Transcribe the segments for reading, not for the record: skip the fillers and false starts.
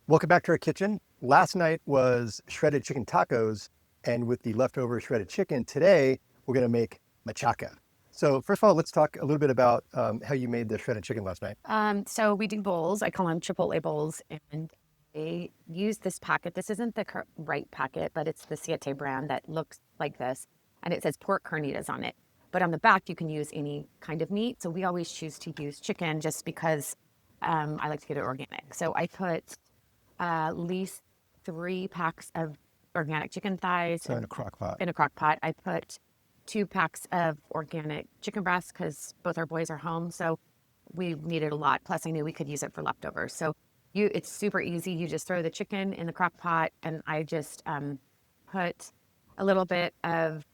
Welcome back to our kitchen. Last night was shredded chicken tacos, and with the leftover shredded chicken, today we're going to make machaca. So first of all, let's talk a little bit about how you made the shredded chicken last night. So we do bowls. I call them Chipotle bowls, and I use this packet. This isn't the right packet, but it's the Siete brand that looks like this, and it says pork carnitas on it. But on the back, you can use any kind of meat. So we always choose to use chicken just because I like to get it organic. So I put at least 3 packs of organic chicken thighs So in a crock pot. in a crock pot. I put 2 packs of organic chicken breasts because both our boys are home. So we needed a lot. Plus, I knew we could use it for leftovers. So it's super easy. You just throw the chicken in the crock pot, and I just put a little bit of,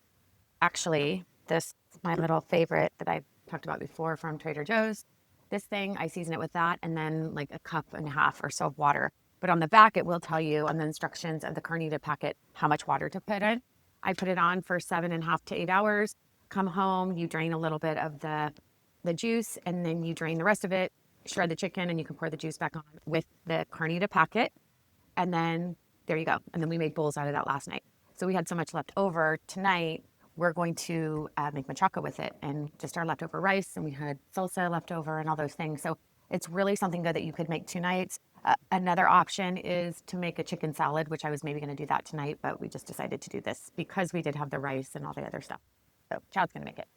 actually, this my little favorite that I talked about before from Trader Joe's. This thing, I season it with that, and then like a cup and a half or so of water. But on the back, it will tell you on the instructions of the carnita packet how much water to put in. I put it on for 7.5 to 8 hours. Come home, you drain a little bit of the juice, and then you drain the rest of it, shred the chicken, and you can pour the juice back on with the carnita packet. And then there you go. And then we made bowls out of that last night. So we had so much left over tonight. We're going to make machaca with it and just our leftover rice. And we had salsa left over and all those things. So it's really something good that you could make 2 nights. Another option is to make a chicken salad, which I was maybe going to do that tonight, but we just decided to do this because we did have the rice and all the other stuff. So Chad's going to make it.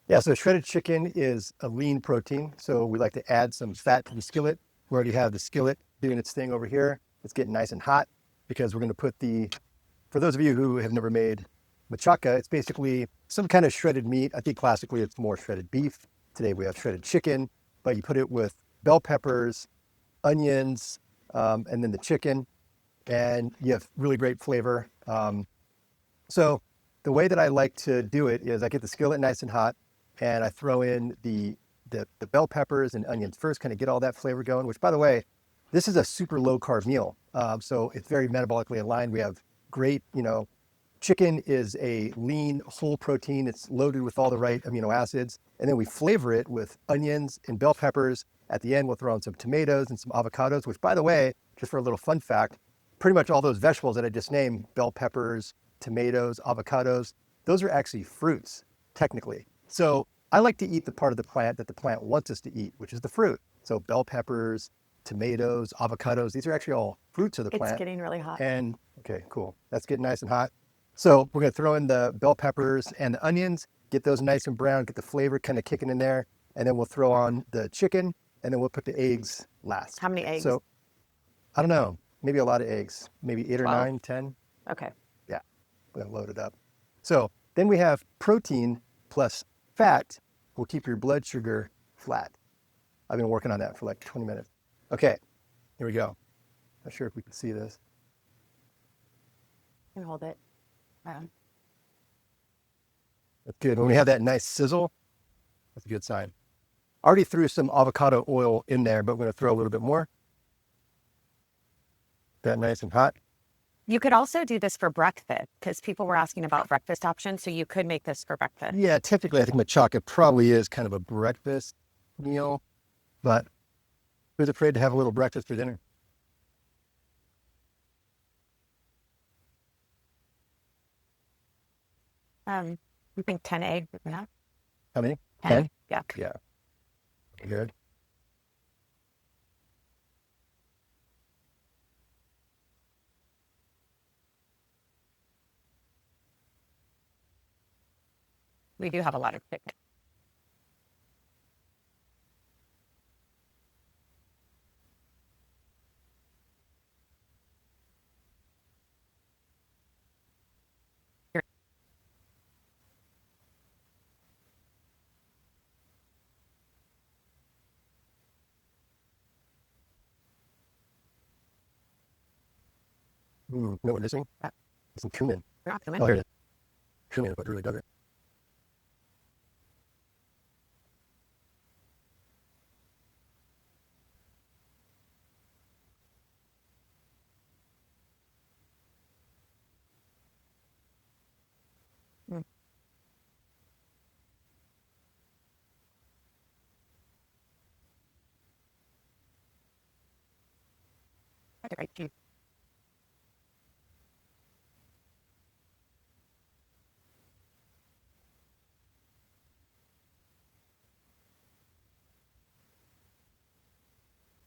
Yeah, so shredded chicken is a lean protein. So we like to add some fat to the skillet. We already have the skillet doing its thing over here. It's getting nice and hot because we're going to put for those of you who have never made machaca, it's basically some kind of shredded meat. I think classically it's more shredded beef. Today we have shredded chicken, but you put it with bell peppers, onions, and then the chicken, and you have really great flavor. So the way that I like to do it is I get the skillet nice and hot, and I throw in the bell peppers and onions first, kind of get all that flavor going. Which, by the way, this is a super low carb meal, so it's very metabolically aligned. We have great, chicken is a lean whole protein. It's loaded with all the right amino acids, and then we flavor it with onions and bell peppers. At the end, we'll throw in some tomatoes and some avocados. Which, by the way, just for a little fun fact, pretty much all those vegetables that I just named, bell peppers, tomatoes, avocados, those are actually fruits, technically. So I like to eat the part of the plant that the plant wants us to eat, which is the fruit. So bell peppers, tomatoes, avocados, these are actually all fruits of the plant. It's getting really hot. And okay, cool. That's getting nice and hot. So we're going to throw in the bell peppers and the onions, get those nice and brown, get the flavor kind of kicking in there. And then we'll throw on the chicken, and then we'll put the eggs last. How many eggs? So I don't know, maybe a lot of eggs, maybe 8 or 12. 9, 10. Okay. Yeah, we're gonna load it up. So then we have protein plus fat will keep your blood sugar flat. I've been working on that for like 20 minutes. Okay, here we go. Not sure if we can see this. You can hold it. That's good. When we have that nice sizzle, that's a good sign. Already threw some avocado oil in there, but we're gonna throw a little bit more. That nice and hot. You could also do this for breakfast because people were asking about breakfast options. So you could make this for breakfast. Yeah, typically I think machaca probably is kind of a breakfast meal, but who's afraid to have a little breakfast for dinner? You think 10 eggs is enough? How many? 10? 10? Yeah. Yeah, good. We do have a lot of chicken. You know what missing? Yeah. Some cumin. We're not Oh, here it is. Cumin is what really does it. Mm.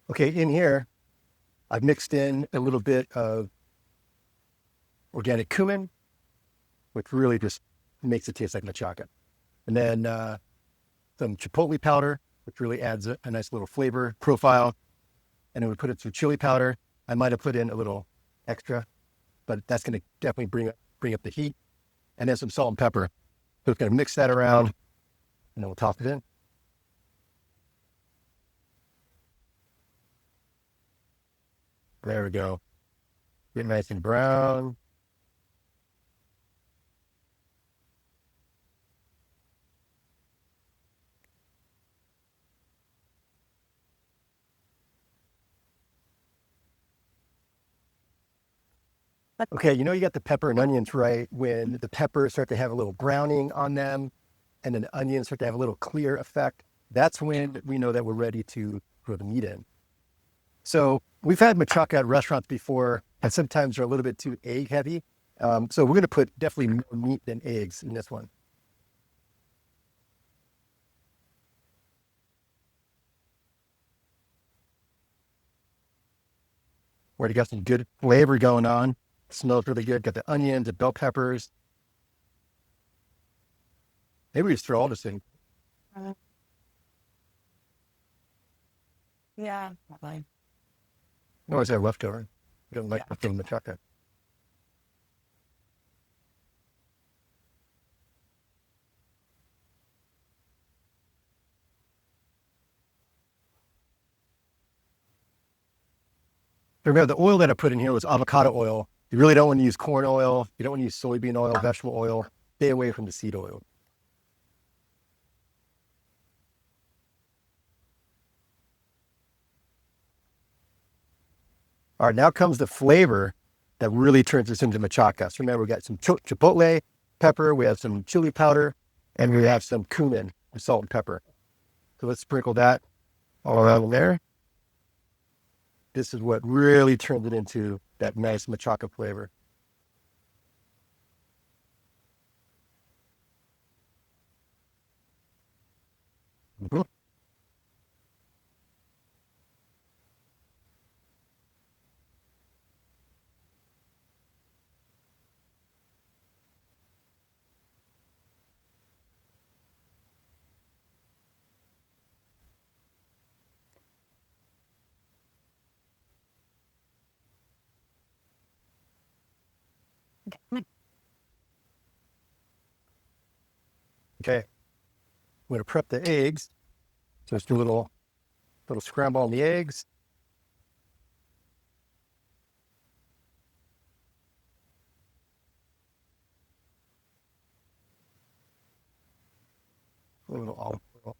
Okay, in here, I've mixed in a little bit of organic cumin, which really just makes it taste like machaca. And then some chipotle powder, which really adds a nice little flavor profile. And then we put in some chili powder. I might have put in a little extra, but that's going to definitely bring up the heat. And then some salt and pepper. So it's going to mix that around, and then we'll toss it in. There we go. Get nice and brown. Okay, you know you got the pepper and onions right when the peppers start to have a little browning on them, and then the onions start to have a little clear effect. That's when we know that we're ready to throw the meat in. So we've had machaca at restaurants before, and sometimes they're a little bit too egg heavy. So we're going to put definitely more meat than eggs in this one. Already got some good flavor going on. Smells really good. Got the onions, the bell peppers. Maybe we just throw all this in. Yeah, probably. I always have leftover. I don't like leftover machaca. Remember, the oil that I put in here was avocado oil. You really don't want to use corn oil. You don't want to use soybean oil, vegetable oil. Stay away from the seed oil. All right, now comes the flavor that really turns this into machaca. So remember, we got some chipotle pepper, we have some chili powder, and we have some cumin, salt and pepper. So let's sprinkle that all around in there. This is what really turns it into that nice machaca flavor. Mhm. Okay, I'm going to prep the eggs. So just do a little scramble on the eggs. A little olive oil.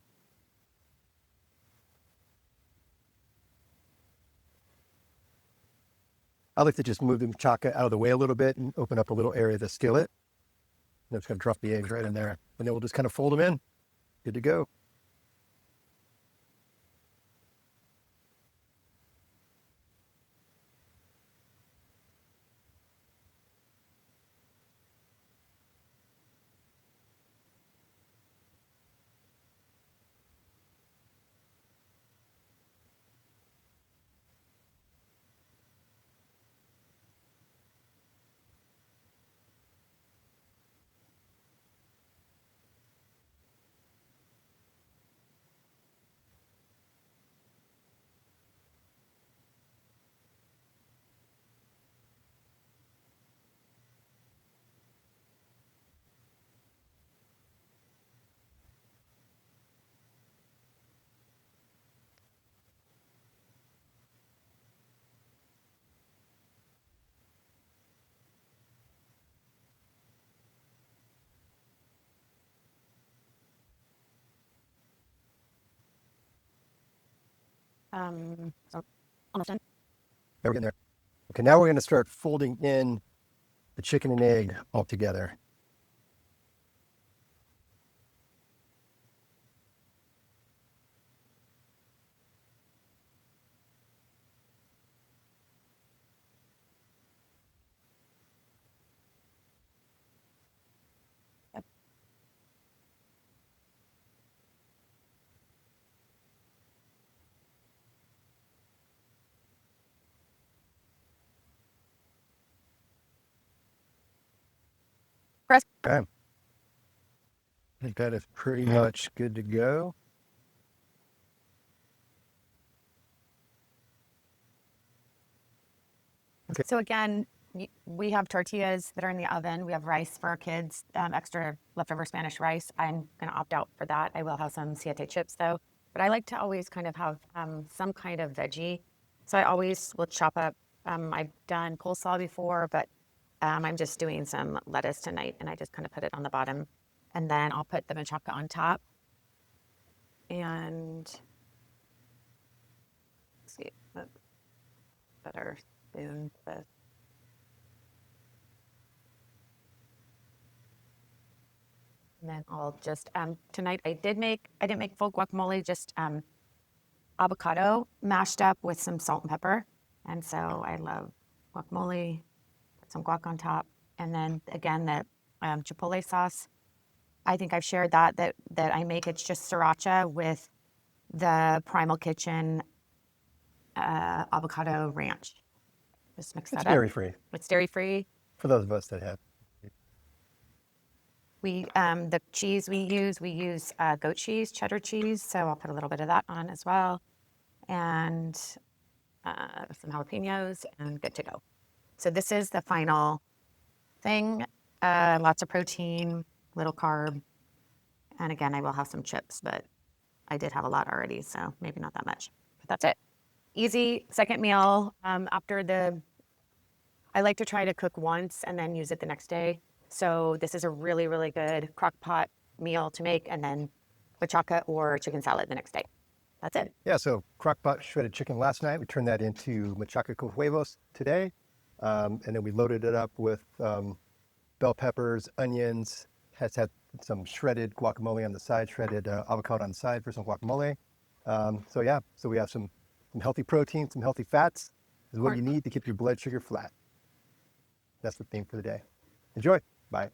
I like to just move the machaca out of the way a little bit and open up a little area of the skillet. And I'm just going to drop the eggs right in there. And then we'll just kind of fold them in. Good to go. So almost done. There we go there. Okay, now we're going to start folding in the chicken and egg all together. Press. Okay. I think that is pretty much good to go. Okay. So again, we have tortillas that are in the oven. We have rice for our kids, extra leftover Spanish rice. I'm going to opt out for that. I will have some siete chips though. But I like to always kind of have some kind of veggie. So I always will chop up. I've done coleslaw before, but I'm just doing some lettuce tonight, and I just kind of put it on the bottom. And then I'll put the machaca on top. And let's see, better spoon. And then I'll just tonight I didn't make full guacamole, just avocado mashed up with some salt and pepper. And so I love guacamole, put some guac on top, and then again the Chipotle sauce. I think I've shared that I make. It's just sriracha with the Primal Kitchen avocado ranch. Just mix It's that up. dairy free It's dairy free. for those of us that have. We the cheese we use goat cheese, cheddar cheese. So I'll put a little bit of that on as well, and some jalapenos, and good to go. So this is the final thing. Lots of protein, little carb, and again, I will have some chips, but I did have a lot already, so maybe not that much. But that's it. Easy second meal after the. I like to try to cook once and then use it the next day. So this is a really, really good crock pot meal to make, and then machaca or chicken salad the next day. That's it. Yeah, so Crockpot shredded chicken last night. We turned that into machaca con huevos today. And then we loaded it up with bell peppers, onions, has had some shredded guacamole on the side, shredded avocado on the side for some guacamole. So yeah, so we have some healthy protein, some healthy fats is what you need to keep your blood sugar flat. That's the theme for the day. Enjoy. Bye.